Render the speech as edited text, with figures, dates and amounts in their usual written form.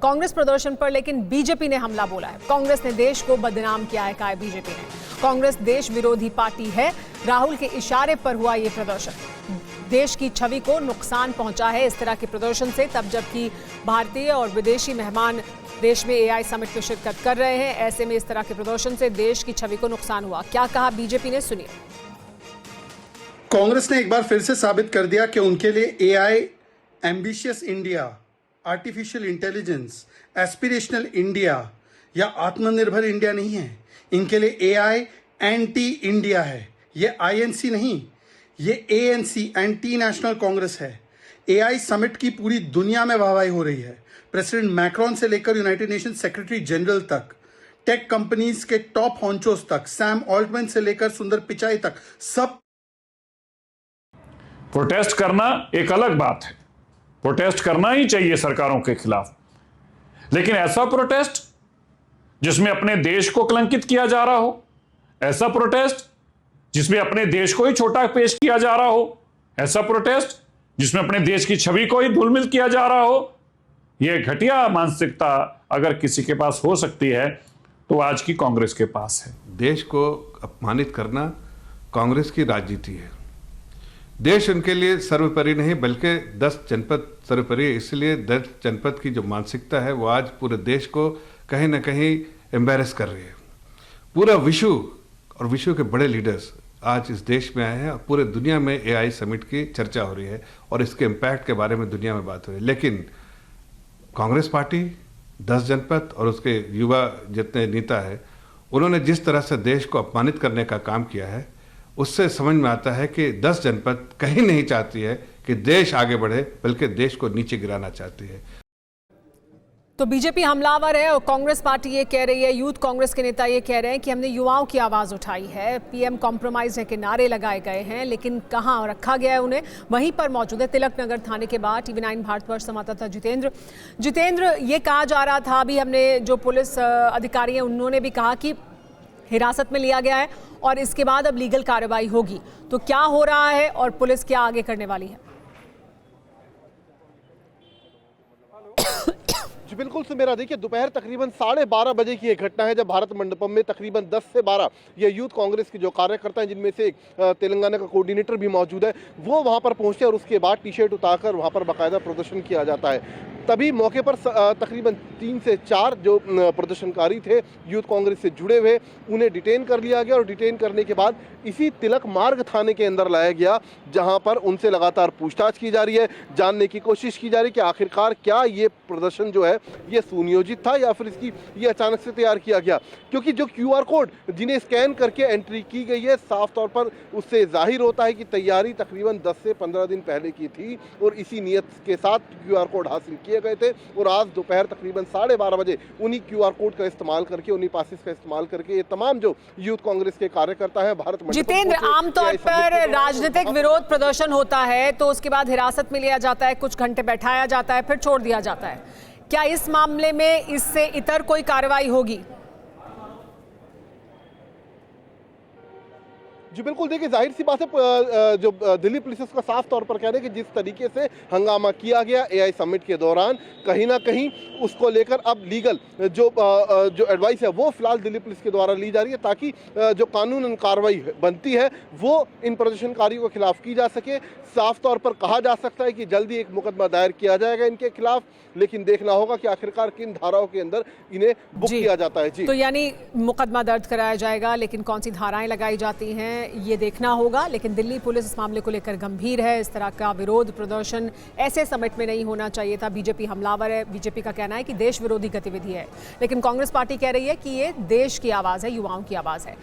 कांग्रेस प्रदर्शन पर, लेकिन बीजेपी ने हमला बोला है। कांग्रेस ने देश को बदनाम किया है, कहा है बीजेपी ने। कांग्रेस देश विरोधी पार्टी है, राहुल के इशारे पर हुआ ये प्रदर्शन। देश की छवि को नुकसान पहुंचा है इस तरह के प्रदर्शन से, तब जबकि भारतीय और विदेशी मेहमान देश में एआई समिट में शिरकत कर रहे हैं। ऐसे में इस तरह के प्रदर्शन से देश की छवि को नुकसान हुआ। क्या कहा बीजेपी ने, सुनिए। कांग्रेस ने एक बार फिर से साबित कर दिया कि उनके लिए AI, ambitious India, artificial intelligence, aspirational India या आत्मनिर्भर इंडिया नहीं है। इनके लिए एआई एंटी इंडिया है। ये आईएनसी नहीं, ये एएनसी, एंटी नेशनल कांग्रेस है। एआई समिट की पूरी दुनिया में वाहवाही हो रही है। प्रेसिडेंट मैक्रॉन से लेकर यूनाइटेड नेशन सेक्रेटरी जनरल तक, टेक कंपनीज के टॉप हॉन्चोस तक, सैम ऑल्टमैन से लेकर सुंदर पिचाई तक, सब। प्रोटेस्ट करना एक अलग बात है, प्रोटेस्ट करना ही चाहिए सरकारों के खिलाफ, लेकिन ऐसा प्रोटेस्ट जिसमें अपने देश को कलंकित किया जा रहा हो, ऐसा प्रोटेस्ट जिसमें अपने देश को ही छोटा पेश किया जा रहा हो, ऐसा प्रोटेस्ट जिसमें अपने देश की छवि को ही धूलमिल किया जा रहा हो, यह घटिया मानसिकता अगर किसी के पास हो सकती है तो आज की कांग्रेस के पास है। देश को अपमानित करना कांग्रेस की राजनीति है। देश उनके लिए सर्वोपरि नहीं बल्कि 10 जनपद सर्वोपरि है। इसलिए 10 जनपद की जो मानसिकता है वो आज पूरे देश को कहीं ना कहीं एम्बैरेस कर रही है। पूरा विश्व और विश्व के बड़े लीडर्स आज इस देश में आए हैं और पूरे दुनिया में एआई समिट की चर्चा हो रही है और इसके इम्पैक्ट के बारे में दुनिया में बात हो रही है। लेकिन कांग्रेस पार्टी 10 जनपद और उसके युवा जितने नेता है, उन्होंने जिस तरह से देश को अपमानित करने का काम किया है, उससे समझ में आता है कि 10 जनपद कहीं नहीं चाहती है कि देश आगे बढ़े, बल्कि देश को नीचे गिराना चाहती है। तो बीजेपी हमलावर है और कांग्रेस पार्टी ये कह रही है, यूथ कांग्रेस के नेता ये कह रहे हैं कि हमने युवाओं की आवाज़ उठाई है, पीएम कॉम्प्रोमाइज है के नारे लगाए गए हैं, लेकिन कहाँ रखा गया है उन्हें। वहीं पर मौजूद है तिलक नगर थाने के बाद टीवी9 भारतवर्ष संवाददाता जितेंद्र, ये कहा जा रहा था, अभी हमने जो पुलिस अधिकारी हैं उन्होंने भी कहा कि हिरासत में लिया गया है और इसके बाद अब लीगल कार्रवाई होगी। तो क्या हो रहा है और पुलिस क्या आगे करने वाली है? जी बिल्कुल सुमेरा, देखिए दोपहर तकरीबन 12:30 बजे की एक घटना है जब भारत मंडपम में तकरीबन 10 से 12 ये यूथ कांग्रेस के जो कार्यकर्ता हैं, जिनमें से एक तेलंगाना का कोऑर्डिनेटर भी मौजूद है, वो वहां पर पहुंचते हैं और उसके बाद टी शर्ट उतारकर वहां पर बाकायदा प्रदर्शन किया जाता है। तभी मौके पर तकरीबन 3 से 4 जो प्रदर्शनकारी थे यूथ कांग्रेस से जुड़े हुए, उन्हें डिटेन कर लिया गया और डिटेन करने के बाद इसी तिलक मार्ग थाने के अंदर लाया गया, जहां पर उनसे लगातार पूछताछ की जा रही है, जानने की कोशिश की जा रही है कि आखिरकार क्या ये प्रदर्शन जो है ये सुनियोजित था या फिर इसकी ये अचानक से तैयार किया गया। क्योंकि जो QR कोड जिन्हें स्कैन करके एंट्री की गई है, साफ तौर पर उससे जाहिर होता है कि तैयारी तकरीबन 10 से 15 दिन पहले की थी और इसी नीयत के साथ QR कोड हासिल किए गए थे और आज दोपहर तकरीबन 12:30 बजे उन्हीं QR कोड का इस्तेमाल करके, उन्हीं पासिस का इस्तेमाल करके ये तमाम जो यूथ कांग्रेस के कार्यकर्ता हैं भारत मंडपम। जितेंद्र, आमतौर पर राजनीतिक विरोध प्रदर्शन होता है तो उसके बाद हिरासत में लिया जाता है, कुछ घंटे बैठाया जाता है, फिर छोड़ दिया जाता है। क्या इस मामले में इससे इतर कोई कार्रवाई होगी? जी बिल्कुल, देखिए जाहिर सी बात है, जो दिल्ली पुलिस उसका साफ तौर पर कह रहे हैं कि जिस तरीके से हंगामा किया गया एआई समिट के दौरान, कहीं ना कहीं उसको लेकर अब लीगल जो एडवाइस है वो फिलहाल दिल्ली पुलिस के द्वारा ली जा रही है, ताकि जो कानूनन कार्रवाई बनती है वो इन प्रदर्शनकारियों के खिलाफ की जा सके। साफ तौर पर कहा जा सकता है कि जल्दी एक मुकदमा दायर किया जाएगा इनके खिलाफ, लेकिन देखना होगा कि आखिरकार किन धाराओं के अंदर इन्हें बुक किया जाता है। जी, तो यानी मुकदमा दर्ज कराया जाएगा, लेकिन कौन सी धाराएं लगाई जाती हैं ये देखना होगा। लेकिन दिल्ली पुलिस इस मामले को लेकर गंभीर है। इस तरह का विरोध प्रदर्शन ऐसे समिट में नहीं होना चाहिए था। बीजेपी हमलावर है। बीजेपी का कहना है कि देश विरोधी गतिविधि है, लेकिन कांग्रेस पार्टी कह रही है कि ये देश की आवाज़ है, युवाओं की आवाज़ है।